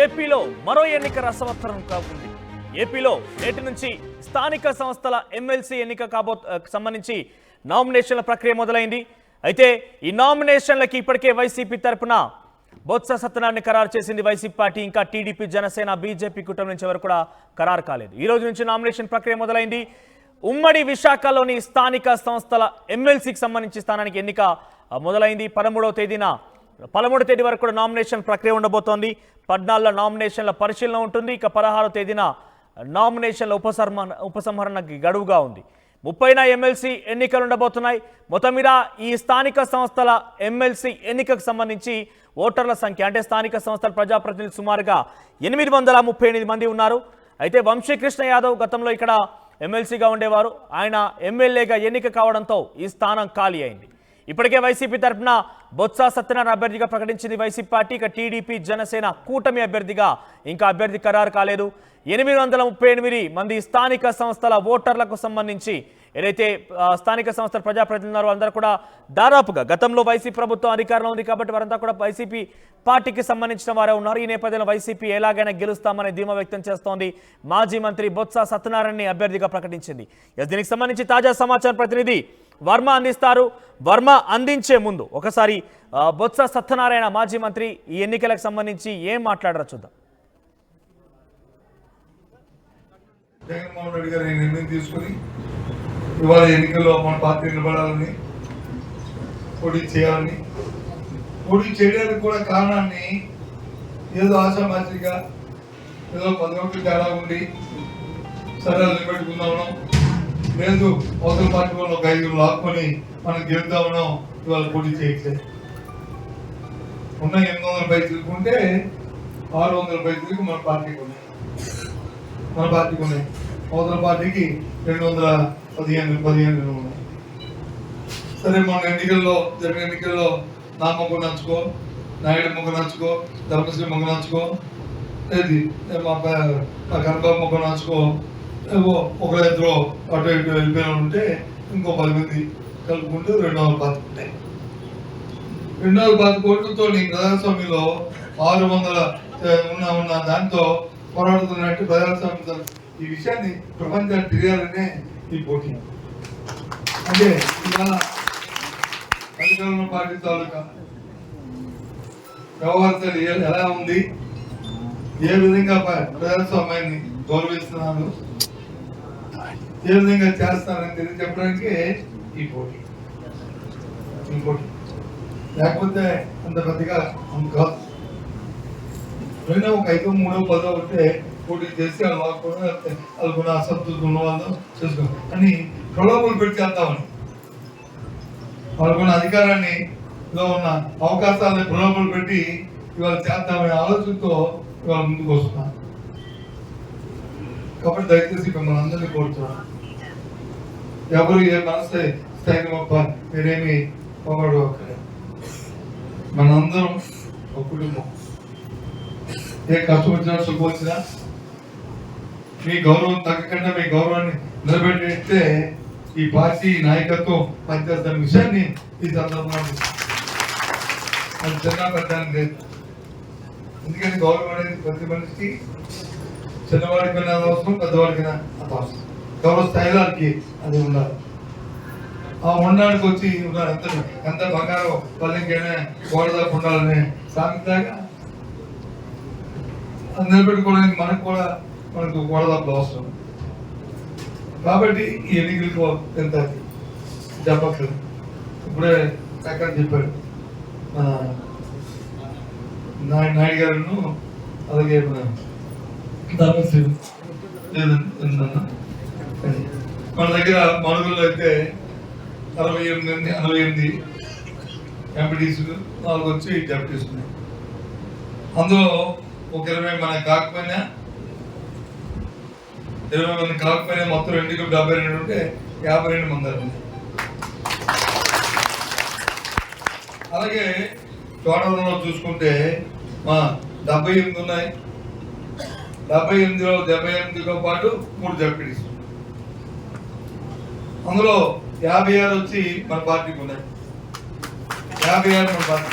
ఏపీలో మరో ఎన్నిక రసవత్తరం కాకుంది. ఏపీలో నేటి నుంచి స్థానిక సంస్థల ఎమ్మెల్సీ ఎన్నిక సంబంధించి నామినేషన్ల ప్రక్రియ మొదలైంది. అయితే ఈ నామినేషన్లకి ఇప్పటికే వైసీపీ తరపున బొత్స సత్యనారాయణ ఖరారు చేసింది వైసీపీ పార్టీ. ఇంకా టీడీపీ, జనసేన, బీజేపీ కూటమి నుంచి వరకు కూడా ఖరారు కాలేదు. ఈ రోజు నుంచి నామినేషన్ ప్రక్రియ మొదలైంది. ఉమ్మడి విశాఖలోని స్థానిక సంస్థల ఎమ్మెల్సీకి సంబంధించి స్థానానికి ఎన్నిక మొదలైంది. 13వ తేదీ వరకు కూడా నామినేషన్ ప్రక్రియ ఉండబోతోంది. 14 నామినేషన్ల పరిశీలన ఉంటుంది. ఇక 16వ తేదీన నామినేషన్ల ఉపసంహరణకి గడువుగా ఉంది. 30న ఎమ్మెల్సీ ఎన్నికలు ఉండబోతున్నాయి. మొత్తం మీద ఈ స్థానిక సంస్థల ఎమ్మెల్సీ ఎన్నికకు సంబంధించి ఓటర్ల సంఖ్య అంటే స్థానిక సంస్థల ప్రజాప్రతినిధులు సుమారుగా 838 మంది ఉన్నారు. అయితే వంశీకృష్ణ యాదవ్ గతంలో ఇక్కడ ఎమ్మెల్సీగా ఉండేవారు. ఆయన ఎమ్మెల్యేగా ఎన్నిక కావడంతో ఈ స్థానం ఖాళీ అయింది. ఇప్పటికే వైసీపీ తరఫున బొత్స సత్యనారాయణ అభ్యర్థిగా ప్రకటించింది వైసీపీ పార్టీ. ఇక టీడీపీ, జనసేన కూటమి అభ్యర్థిగా ఇంకా అభ్యర్థి ఖరారు కాలేదు. 838 మంది స్థానిక సంస్థల ఓటర్లకు సంబంధించి ఏదైతే స్థానిక సంస్థల ప్రజాప్రతినిధులు అందరూ కూడా దాదాపుగా గతంలో వైసీపీ ప్రభుత్వం అధికారంలో ఉంది కాబట్టి వారంతా కూడా వైసీపీ పార్టీకి సంబంధించిన వారే ఉన్నారు. ఈ నేపథ్యంలో వైసీపీ ఎలాగైనా గెలుస్తామనే ధీమా వ్యక్తం చేస్తోంది. మాజీ మంత్రి బొత్స సత్యనారాయణని అభ్యర్థిగా ప్రకటించింది. దీనికి సంబంధించి తాజా సమాచారం ప్రతినిధి వర్మ అందిస్తారు. వర్మ అందించే ముందు ఒకసారి బొత్స సత్యనారాయణ మాజీ మంత్రి ఈ ఎన్నికలకు సంబంధించి ఏం మాట్లాడారో చూద్దాం. జగన్మోహన్ రెడ్డి గారు నిర్ణయం తీసుకుని ఇవాళ ఎన్నికల్లో మన పార్టీ నిలబడాలని, పోటీ చేయాలని, పోటీ చేయడానికి కూడా కారణాన్ని ఏదో ఆశామాసిగా ఏదో 10 ఓట్లు తేడా ఉండి సరే నిలబెట్టుకుందామనో, లేదు అవతల పార్టీ వాళ్ళు ఒక 5 లాక్కొని మనం గెలుద్దామనో ఇవాళ పోటీ చేయట్లేదు. ఉన్న 800 పై తీసుకుంటే 600 పై తిరిగి మన పార్టీకి ఉన్నాయి. అవతల పార్టీకి 215 ఉన్నాయి. సరే మన జరిగిన ఎన్నికల్లో నా మొగ్గు నంచుకో, నాయుడు మొగ్గు నంచుకో, ధర్మశ్రీ మొగ్గు నంచుకో, లేదు మా కనబాబు మొగ్గు నంచుకో, ఒకరిద్దరు అటు ఇటు వెళ్ళిపోయిన ఉంటే ఇంకో 10 మంది కలుపుకుంటూ 215 ఉంటాయి. 215 కోట్లతో నీ ప్రజాస్వామ్యంలో 600 ఉన్న దాంతో పోరాడుతున్నట్టు ప్రజాస్వామ్యం ఈ విషయాన్ని ప్రపంచానికి తెలియాలనే ఈ పోటీ. అంటే ఇవాళ అధికారంలో పార్టీ తాలూకా వ్యవహారాలు ఎలా ఉంది, ఏ విధంగా ప్రజాస్వామ్యాన్ని గౌరవిస్తున్నారు, ఏ విధంగా చేస్తారని తెలియజెప్పడానికి ఈ పోటీ. లేకపోతే అంత పెద్దగా కాదు. అయినా ఒక 5, 3, 10 ఉంటే పోటీ చేసి వాళ్ళకున్న అసంతృప్తి ఉన్న వాళ్ళు చేసుకో అని ప్రలోభాలు పెట్టి చేద్దామని, వాళ్ళకున్న అధికారాన్ని ఉన్న అవకాశాలని ప్రలోభాలు పెట్టి ఇవాళ చేద్దామనే ఆలోచనతో ఇవాళ ముందుకు వస్తున్నాను. కాబట్టి దయచేసి మిమ్మల్ని అందరినీ కోరుతున్నాను, ఎవరు ఏ మనసు స్థాయికి మీరేమి పొగడు ఒక్కరే, మనందరం ఒక కుటుంబం. ఏ కష్టం వచ్చినా, సుఖం వచ్చినా మీ గౌరవం తగ్గకుండా మీ గౌరవాన్ని నిలబెట్టే ఈ పార్టీ నాయకత్వం పనిచేస్తున్న విషయాన్ని ఈ సందర్భంలో అది చిన్న పెద్ద లేదు. ఎందుకంటే గౌరవం అనేది ప్రతి మనిషికి చిన్నవాడికైనా అది అవసరం, పెద్దవాడికైనా అది అవసరం. గౌరవ స్థాయిలోకి అది ఉండాలి. ఆ ఉండడానికి వచ్చి ఎంత బంగారం పల్లెకైనా గోడదాపు ఉండాలనే సామెతగా నిలబెట్టుకోవడానికి మనకు గోడదాపులు అవసరం. కాబట్టి ఈ ఎన్నికలకు ఎంత చెప్పట్లేదు. ఇప్పుడే ఎక్కడ చెప్పాడు మన నాయుడు గారు, అలాగే ధర్మశ్రీ మన దగ్గర మనుగుల్లో అయితే 68 ఎంపీటీసీలు, 4 వచ్చి డెప్యూటీస్ ఉన్నాయి. అందులో ఒక 20 మంది కాకపోయినా మొత్తం 272 ఉంటే 52 మంది. అలాగే తోటలో చూసుకుంటే మా 78 ఉన్నాయి. 78తో పాటు 3 డెప్యూటీస్. అందులో 56 వచ్చి మన పార్టీకి ఉన్నాయి. 56 మన పార్టీ,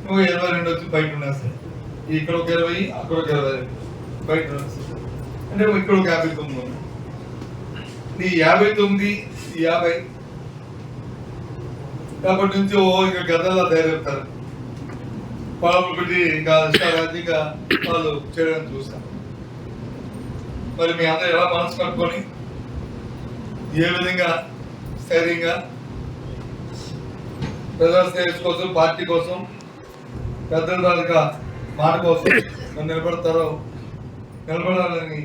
22 వచ్చి బయట ఉన్నాయి. ఇక్కడ ఒక 20, అక్కడ ఒక 20 బయట అంటే ఇక్కడ ఒక 59 ఉన్నాయి. నీ 59, 50 కాబట్టి నుంచి ఇంకా గదల్లా తయారవుతారు. పాపలు పెట్టి ఇంకా ఇష్టారాజ్యంగా వాళ్ళు చేయడానికి చూస్తాం. మరి మీ అందరూ ఎలా మనసు కట్టుకొని ఏ విధంగా స్థైర్యంగా ప్రజా శ్రేయస్ కోసం, పార్టీ కోసం, పెద్దల తాలూకా మాట కోసం నిలబడాలని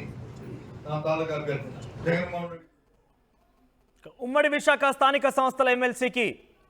నా తాలూకా అభ్యర్థన. జగన్మోహన్ రెడ్డి. ఉమ్మడి విశాఖ స్థానిక సంస్థల ఎమ్మెల్సీకి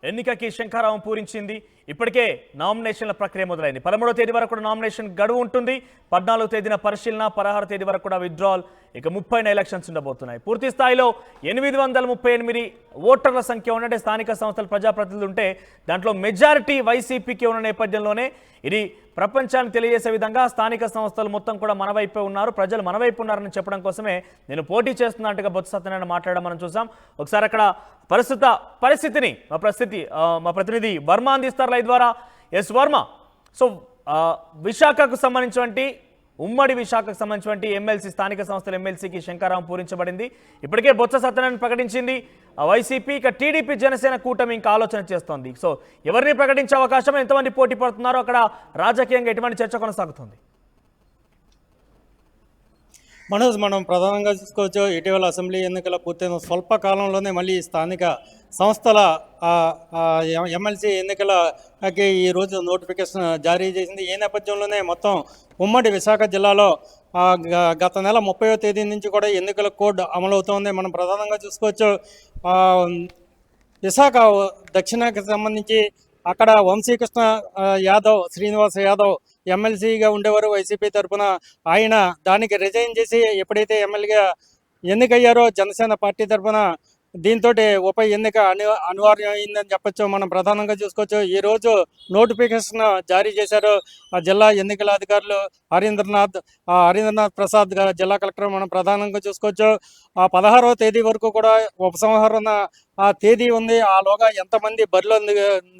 ఎన్నికకి శంఖారావం పూరించింది. ఇప్పటికే నామినేషన్ల ప్రక్రియ మొదలైంది. 13వ తేదీ వరకు కూడా నామినేషన్ గడువు ఉంటుంది. 14వ తేదీన పరిశీలన, 16వ తేదీ వరకు కూడా విత్డ్రాల్. ఇక 30న ఎలక్షన్స్ ఉండబోతున్నాయి. పూర్తి స్థాయిలో 838 ఓటర్ల సంఖ్య ఉన్నట్టే స్థానిక సంస్థల ప్రజాప్రతినిధులు ఉంటే దాంట్లో మెజారిటీ వైసీపీకి ఉన్న నేపథ్యంలోనే ఇది ప్రపంచానికి తెలియజేసే విధంగా స్థానిక సంస్థలు మొత్తం కూడా మన వైపే ఉన్నారు, ప్రజలు మన వైపు ఉన్నారని చెప్పడం కోసమే నేను పోటీ చేస్తున్నట్టుగా బొత్స సత్యనారాయణ మాట్లాడడం మనం చూసాం. ఒకసారి అక్కడ పరిస్థితిని మా ప్రతినిధి వర్మ అందిస్తారు లైవ్ ద్వారా. ఎస్ వర్మ, సో విశాఖకు సంబంధించినటువంటి ఉమ్మడి విశాఖకు సంబంధించినటువంటి ఎమ్మెల్సీ స్థానిక సంస్థల ఎమ్మెల్సీకి శంఖారావం పూరించబడింది. ఇప్పటికే బొత్స సత్యనారాయణ ప్రకటించింది వైసీపీ, ఇక టీడీపీ జనసేన కూటమి ఇంకా ఆలోచన చేస్తోంది. సో ఎవరిని ప్రకటించే అవకాశం, ఎంతమంది పోటీ పడుతున్నారో అక్కడ రాజకీయంగా ఎటువంటి చర్చ కొనసాగుతుంది? మనోజ్, మనం ప్రధానంగా చూసుకోవచ్చు, ఇటీవల అసెంబ్లీ ఎన్నికల పూర్తయిన స్వల్ప కాలంలోనే మళ్ళీ స్థానిక సంస్థల ఎమ్మెల్సీ ఎన్నికలకి ఈరోజు నోటిఫికేషన్ జారీ చేసింది. ఈ నేపథ్యంలోనే మొత్తం ఉమ్మడి విశాఖ జిల్లాలో గత నెల 30వ తేదీ నుంచి కూడా ఎన్నికల కోడ్ అమలవుతోంది. మనం ప్రధానంగా చూసుకోవచ్చు, విశాఖ దక్షిణకి సంబంధించి అక్కడ వంశీకృష్ణ యాదవ్, శ్రీనివాస్ యాదవ్ ఎమ్మెల్సీగా ఉండేవారు వైసీపీ తరఫున. ఆయన దానికి రిజైన్ చేసి ఎప్పుడైతే ఎమ్మెల్యేగా ఎన్నికయ్యారో జనసేన పార్టీ తరఫున, దీంతో ఉప ఎన్నిక అనివార్యం అయిందని చెప్పొచ్చు. మనం ప్రధానంగా చూసుకోవచ్చు, ఈరోజు నోటిఫికేషన్ జారీ చేశారు ఆ జిల్లా ఎన్నికల అధికారులు హరీంద్రనాథ్ ప్రసాద్ జిల్లా కలెక్టర్. మనం ప్రధానంగా చూసుకోవచ్చు, 16వ తేదీ వరకు కూడా ఉపసంహరణ తేదీ ఉంది. ఆలోగా ఎంతమంది బరిలో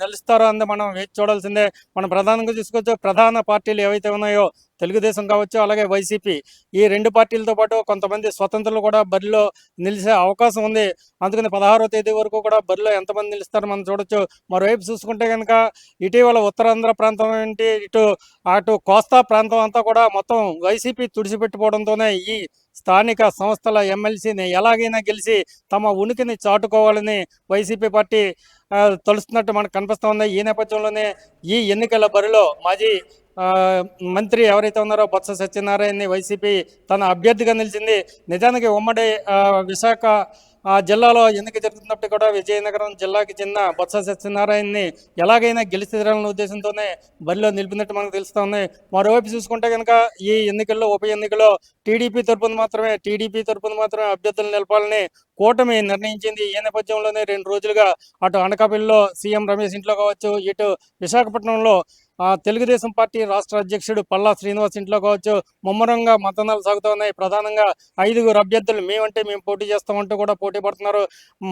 నిలుస్తారో అంది మనం వేచి చూడాల్సిందే. మనం ప్రధానంగా చూసుకోవచ్చు, ప్రధాన పార్టీలు ఏవైతే ఉన్నాయో తెలుగుదేశం కావచ్చు, అలాగే వైసీపీ, ఈ రెండు పార్టీలతో పాటు కొంతమంది స్వతంత్రులు కూడా బరిలో నిలిచే అవకాశం ఉంది. అందుకని 16వ తేదీ వరకు కూడా బరిలో ఎంతమంది నిలుస్తారో మనం చూడొచ్చు. మరోవైపు చూసుకుంటే కనుక ఇటీవల ఉత్తరాంధ్ర ప్రాంతం ఏంటి, అటు కోస్తా ప్రాంతం అంతా కూడా మొత్తం వైసీపీ తుడిచిపెట్టుకోవడంతోనే ఈ స్థానిక సంస్థల ఎమ్మెల్సీని ఎలాగైనా గెలిచి తమ ఉనికిని చాటుకోవాలని వైసీపీ పార్టీ తలుస్తున్నట్టు మనకు కనిపిస్తోంది. ఈ నేపథ్యంలోనే ఈ ఎన్నికల బరిలో మాజీ మంత్రి ఎవరైతే ఉన్నారో బొత్స సత్యనారాయణని వైసీపీ తన అభ్యర్థిగా నిలిచింది. నిజానికి ఉమ్మడి విశాఖ జిల్లాలో ఎన్నిక జరుగుతున్నప్పుడు కూడా విజయనగరం జిల్లాకి చెందిన బొత్స సత్యనారాయణని ఎలాగైనా గెలిచి తీరాలనే ఉద్దేశంతోనే బరిలో నిలిపినట్టు మనకు తెలుస్తోంది. మరోవైపు చూసుకుంటే కనుక ఈ ఎన్నికల్లో ఉప ఎన్నికలో టీడీపీ తరపున మాత్రమే అభ్యర్థులు నిలపాలని కూటమి నిర్ణయించింది. ఈ నేపథ్యంలోనే 2 రోజులుగా అటు అనకాపల్లిలో సీఎం రమేష్ ఇంట్లో కావచ్చు, ఇటు విశాఖపట్నంలో తెలుగుదేశం పార్టీ రాష్ట్ర అధ్యక్షుడు పల్లా శ్రీనివాస్ ఇంట్లో కావచ్చు ముమ్మరంగా మతనాలు సాగుతూ ఉన్నాయి. ప్రధానంగా 5 అభ్యర్థులు మేము పోటీ చేస్తామంటూ కూడా పోటీ పడుతున్నారు.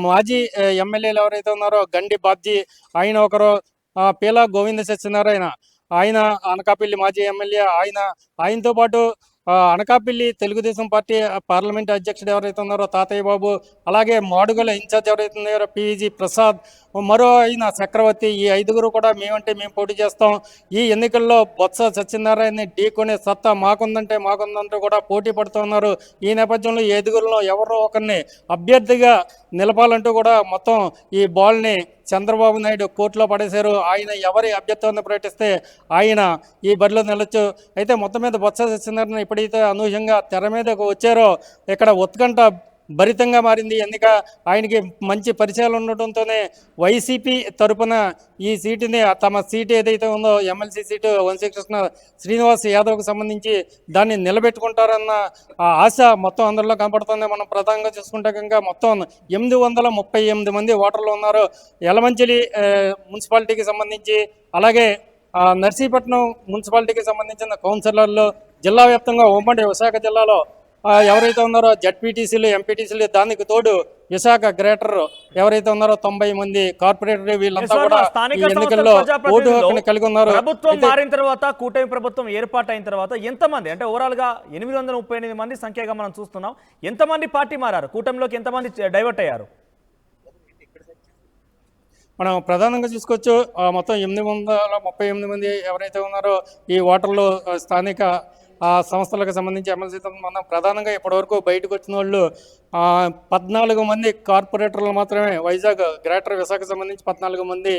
మాజీ ఎమ్మెల్యేలు ఎవరైతే ఉన్నారో గండి బాబ్జీ ఆయన ఒకరు, పీలా గోవింద సత్యనారాయణ ఆయన అనకాపల్లి మాజీ ఎమ్మెల్యే, ఆయనతో పాటు అనకాపల్లి తెలుగుదేశం పార్టీ పార్లమెంట్ అధ్యక్షుడు ఎవరైతే ఉన్నారో తాతయ్య బాబు, అలాగే మాడుగుల ఇన్ఛార్జ్ ఎవరైతే ఉన్నారో పివిజి ప్రసాద్, మరో అయిన చక్రవర్తి, ఈ 5 కూడా మేము పోటీ చేస్తాం. ఈ ఎన్నికల్లో బొత్స సత్యనారాయణని ఢీకొనే సత్తా మాకుందంటూ కూడా పోటీ పడుతూ ఉన్నారు. ఈ నేపథ్యంలో ఈ 5లో ఎవరో ఒకరిని అభ్యర్థిగా నిలపాలంటూ కూడా మొత్తం ఈ బాల్ని చంద్రబాబు నాయుడు కోర్టులో పడేశారు. ఆయన ఎవరి అభ్యర్థిని ప్రకటిస్తే ఆయన ఈ బరిలో నిలవచ్చు. అయితే మొత్తం మీద బొత్స సత్యనారాయణ ఎప్పుడైతే అనూహ్యంగా తెర మీదకు వచ్చారో ఇక్కడ ఉత్కంఠ భరితంగా మారింది ఎన్నిక. ఆయనకి మంచి పరిచయాలు ఉండటంతోనే వైసీపీ తరపున ఈ సీటుని, తమ సీటు ఏదైతే ఉందో ఎమ్మెల్సీ సీటు వంశీకృష్ణ శ్రీనివాస్ యాదవ్కి సంబంధించి దాన్ని నిలబెట్టుకుంటారన్న ఆశ మొత్తం అందరిలో కనపడుతుంది. మనం ప్రధానంగా చూసుకుంటే కనుక మొత్తం 838 మంది ఓటర్లు ఉన్నారు. యలమంచిలి మున్సిపాలిటీకి సంబంధించి, అలాగే నర్సీపట్నం మున్సిపాలిటీకి సంబంధించిన కౌన్సిలర్లు జిల్లా వ్యాప్తంగా ఉమ్మడి విశాఖ జిల్లాలో ఎవరైతే ఉన్నారో జడ్పీటీసీలు ఎంపీటీసీలు, దానికి తోడు విశాఖ గ్రేటర్ ఎవరైతే ఉన్నారో 90 మంది కార్పొరేటర్, వీళ్ళంతా కూడా ఈ ఎన్నికల్లో ఓటు హక్కుని కలిగి ఉన్నారు. ప్రభుత్వం మారిన తర్వాత, కూటమి ప్రభుత్వం ఏర్పాటైన తర్వాత ఎంతమంది, అంటే ఓవరాల్ గా 838 మంది సంఖ్యగా మనం చూస్తున్నాం, ఎంతమంది పార్టీ మారారు, కూటమిలోకి ఎంతమంది డైవర్ట్ అయ్యారు? మనం ప్రధానంగా చూసుకోవచ్చు, మొత్తం 838 మంది ఎవరైతే ఉన్నారో ఈ ఓటర్లు స్థానిక సంస్థలకు సంబంధించి ఎమ్మెల్సీతో మనం ప్రధానంగా ఇప్పటివరకు బయటకు వచ్చిన వాళ్ళు 14 మంది కార్పొరేటర్లు మాత్రమే. వైజాగ్ గ్రేటర్ విశాఖకు సంబంధించి 14 మంది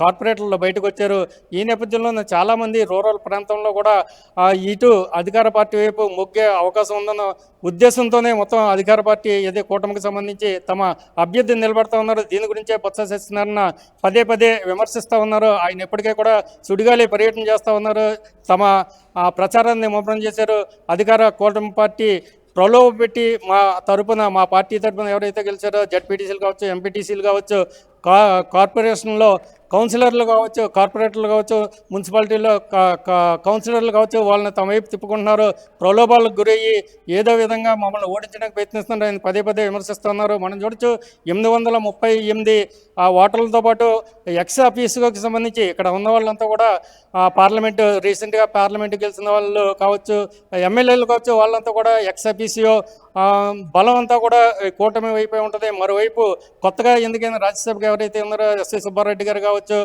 కార్పొరేటర్లు బయటకు వచ్చారు. ఈ నేపథ్యంలో చాలామంది రూరల్ ప్రాంతంలో కూడా ఇటు అధికార పార్టీ వైపు మొగ్గే అవకాశం ఉందన్న ఉద్దేశంతోనే మొత్తం అధికార పార్టీ ఏదే కూటమికి సంబంధించి తమ అభ్యర్థిని నిలబెడతా ఉన్నారు. దీని గురించే బొత్స సత్యనారాయణ పదే పదే విమర్శిస్తూ ఉన్నారు. ఆయన ఇప్పటికే కూడా సుడిగాలి పర్యటన చేస్తూ ఉన్నారు. తమ ప్రచారాన్ని ముమ్మరం చేశారు. అధికార కూటమి పార్టీ ప్రలోభ పెట్టి మా పార్టీ తరపున ఎవరైతే గెలిచారో జడ్పీటీసీలు కావచ్చు, ఎంపీటీసీలు కావచ్చు, కార్పొరేషన్లో కౌన్సిలర్లు కావచ్చు, కార్పొరేటర్లు కావచ్చు, మున్సిపాలిటీలో కౌన్సిలర్లు కావచ్చు, వాళ్ళని తమ వైపు తిప్పుకుంటున్నారు. ప్రలోభాలకు గురయ్యి ఏదో విధంగా మమ్మల్ని ఓడించడానికి ప్రయత్నిస్తున్నారు. ఆయన పదే పదే విమర్శిస్తున్నారు. మనం చూడొచ్చు 838 ఓటర్లతో పాటు ఎక్స్ ఆఫీసుకి సంబంధించి ఇక్కడ ఉన్న వాళ్ళంతా కూడా పార్లమెంటు రీసెంట్గా పార్లమెంటు గెలిచిన వాళ్ళు కావచ్చు, ఎమ్మెల్యేలు కావచ్చు, వాళ్ళంతా కూడా ఎక్స్ ఆఫీసియో బలం అంతా కూడా కూటమి వైపే ఉంటుంది. మరోవైపు కొత్తగా ఎందుకైనా రాజ్యసభకు ఎవరైతే ఉన్నారో ఎస్వి సుబ్బారెడ్డి గారు కావచ్చు,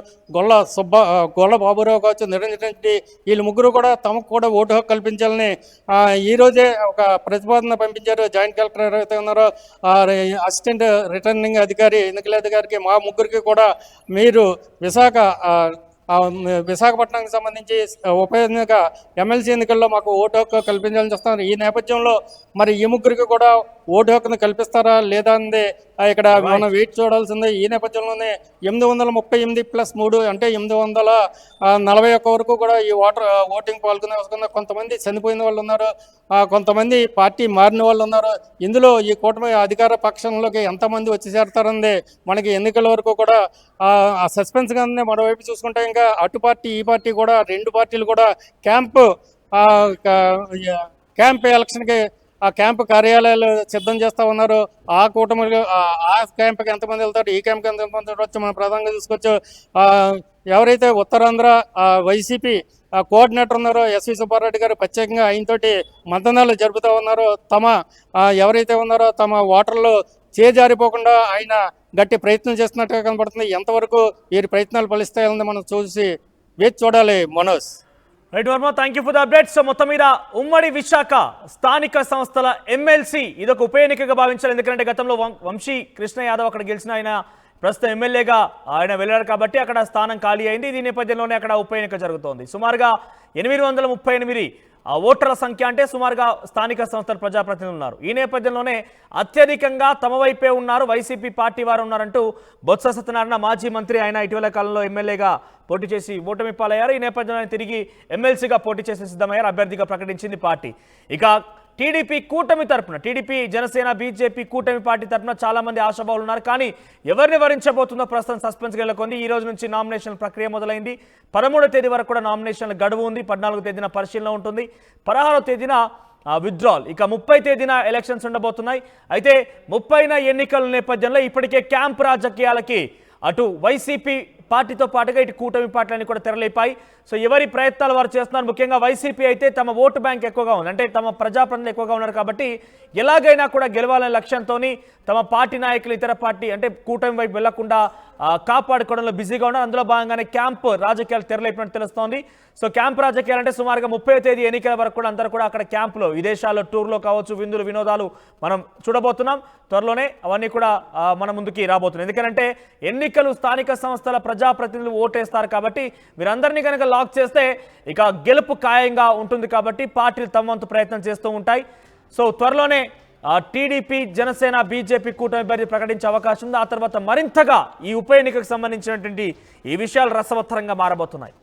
గొల్ల బాబురావు కావచ్చు, నిరంజన్ రెడ్డి, వీళ్ళు ముగ్గురు కూడా తమకు కూడా ఓటు హక్కు కల్పించాలని ఈరోజే ఒక ప్రతిపాదన పంపించారు. జాయింట్ కలెక్టర్ ఎవరైతే ఉన్నారో అసిస్టెంట్ రిటర్నింగ్ అధికారి, ఎన్నికల అధికారికి, మా ముగ్గురికి కూడా మీరు విశాఖపట్నానికి సంబంధించి ఉప ఎన్నిక ఎమ్మెల్సీ ఎన్నికల్లో మాకు ఓటు హక్కు కల్పించాలని చూస్తున్నారు. ఈ నేపథ్యంలో మరి ఈ ముగ్గురికి కూడా ఓటు హక్కును కల్పిస్తారా లేదా అనేది ఇక్కడ మనం వెయిట్ చూడాల్సిందే. ఈ నేపథ్యంలోనే 838+3 అంటే 841 వరకు కూడా ఈ ఓటింగ్ పాల్గొనే కొంతమంది చనిపోయిన వాళ్ళు ఉన్నారు, కొంతమంది పార్టీ మారిన వాళ్ళు ఉన్నారు. ఇందులో ఈ కూటమి అధికార పక్షంలోకి ఎంతమంది వచ్చి చేరతారంది మనకి ఎన్నికల వరకు కూడా సస్పెన్స్గానే. మరోవైపు చూసుకుంటే ఇంకా అటు పార్టీ ఈ పార్టీ కూడా, రెండు పార్టీలు కూడా క్యాంప్ ఎలక్షన్కి క్యాంపు కార్యాలయాలు సిద్ధం చేస్తూ ఉన్నారు. ఆ కూటమిలో ఆ క్యాంప్కి ఎంతమంది వెళ్తారు, ఈ క్యాంప్కి ఎంతమంది వచ్చి మనం ప్రధానంగా చూసుకోవచ్చు. ఎవరైతే ఉత్తరాంధ్ర వైసీపీ కోఆర్డినేటర్ ఉన్నారో ఎస్వి సుబ్బారెడ్డి గారు ప్రత్యేకంగా ఆయనతోటి మంతనాలు జరుపుతూ ఉన్నారు. ఎవరైతే ఉన్నారో తమ ఓటర్లు చేజారిపోకుండా ఆయన గట్టి ప్రయత్నం చేస్తున్నట్టుగా కనబడుతుంది. ఎంతవరకు వీరి ప్రయత్నాలు ఫలిస్తాయని మనం వేచి చూడాలి. Manoj. Right Varma, thank you for the update. So మొత్తం మీద ఉమ్మడి విశాఖ స్థానిక సంస్థల ఎమ్మెల్సీ ఇదొక ఉప ఎన్నికగా భావించాలి. ఎందుకంటే గతంలో వంశీ కృష్ణ యాదవ్ అక్కడ గెలిచిన ఆయన ప్రస్తుతం ఎమ్మెల్యేగా ఆయన వెళ్ళారు కాబట్టి అక్కడ స్థానం ఖాళీ అయింది. ఈ నేపథ్యంలోనే అక్కడ ఉప ఎన్నిక జరుగుతోంది. సుమారుగా 838 ఓటర్ల సంఖ్య, అంటే సుమారుగా స్థానిక సంస్థల ప్రజాప్రతినిధులు ఉన్నారు. ఈ నేపథ్యంలోనే అత్యధికంగా తమ వైపే ఉన్నారు, వైసీపీ పార్టీ వారు ఉన్నారంటూ బొత్స సత్యనారాయణ మాజీ మంత్రి ఆయన ఇటీవల కాలంలో ఎమ్మెల్యేగా పోటీ చేసి ఓటమి పాలయ్యారు. ఈ నేపథ్యంలో తిరిగి ఎమ్మెల్సీగా పోటీ చేసి సిద్ధమయ్యారు, అభ్యర్థిగా ప్రకటించింది పార్టీ. ఇక టీడీపీ కూటమి తరపున, టీడీపీ జనసేన బీజేపీ కూటమి పార్టీ తరపున చాలా మంది ఆశాభావులు ఉన్నారు. కానీ ఎవరిని వరించబోతుందో ప్రస్తుతం సస్పెన్స్ నెలకొంది. ఈ రోజు నుంచి నామినేషన్ ప్రక్రియ మొదలైంది. 13వ తేదీ వరకు కూడా నామినేషన్ల గడువు ఉంది. 14వ తేదీన పరిశీలన ఉంటుంది. 16వ తేదీన విత్డ్రాల్. ఇక 30 తేదీన ఎలక్షన్స్ ఉండబోతున్నాయి. అయితే 30న ఎన్నికల నేపథ్యంలో ఇప్పటికే క్యాంప్ రాజకీయాలకి అటు వైసీపీ పార్టీతో పాటుగా ఇటు కూటమి పార్టీలన్నీ కూడా తెరలేపాయి. సో ఎవరి ప్రయత్నాలు వారు చేస్తున్నారు. ముఖ్యంగా వైసీపీ అయితే తమ ఓటు బ్యాంక్ ఎక్కువగా ఉంది, అంటే తమ ప్రజాప్రతినిధులు ఎక్కువగా ఉన్నారు కాబట్టి ఎలాగైనా కూడా గెలవాలనే లక్ష్యంతో తమ పార్టీ నాయకులు ఇతర పార్టీ అంటే కూటమి వైపు వెళ్లకుండా కాపాడుకోవడంలో బిజీగా ఉన్నారు. అందులో భాగంగానే క్యాంప్ రాజకీయాలు తెరలేపినట్టు తెలుస్తోంది. సో క్యాంప్ రాజకీయాలు అంటే సుమారుగా 30వ తేదీ ఎన్నికల వరకు కూడా అందరూ కూడా అక్కడ క్యాంపులో, విదేశాల్లో టూర్లో కావచ్చు, విందులు వినోదాలు మనం చూడబోతున్నాం. త్వరలోనే అవన్నీ కూడా మన ముందుకి రాబోతున్నాయి. ఎందుకంటే ఎన్నికలు స్థానిక సంస్థల ప్రజాప్రతినిధులు ఓటేస్తారు కాబట్టి వీరందరినీ కనుక లాక్ చేస్తే ఇక గెలుపు ఖాయంగా ఉంటుంది. కాబట్టి పార్టీలు తమ వంతు ప్రయత్నం చేస్తూ ఉంటాయి. సో త్వరలోనే టీడీపీ జనసేన బీజేపీ కూటమి అభ్యర్థి ప్రకటించే అవకాశం ఉంది. ఆ తర్వాత మరింతగా ఈ ఉప ఎన్నికకు సంబంధించినటువంటి ఈ విషయాలు రసవత్తరంగా మారబోతున్నాయి.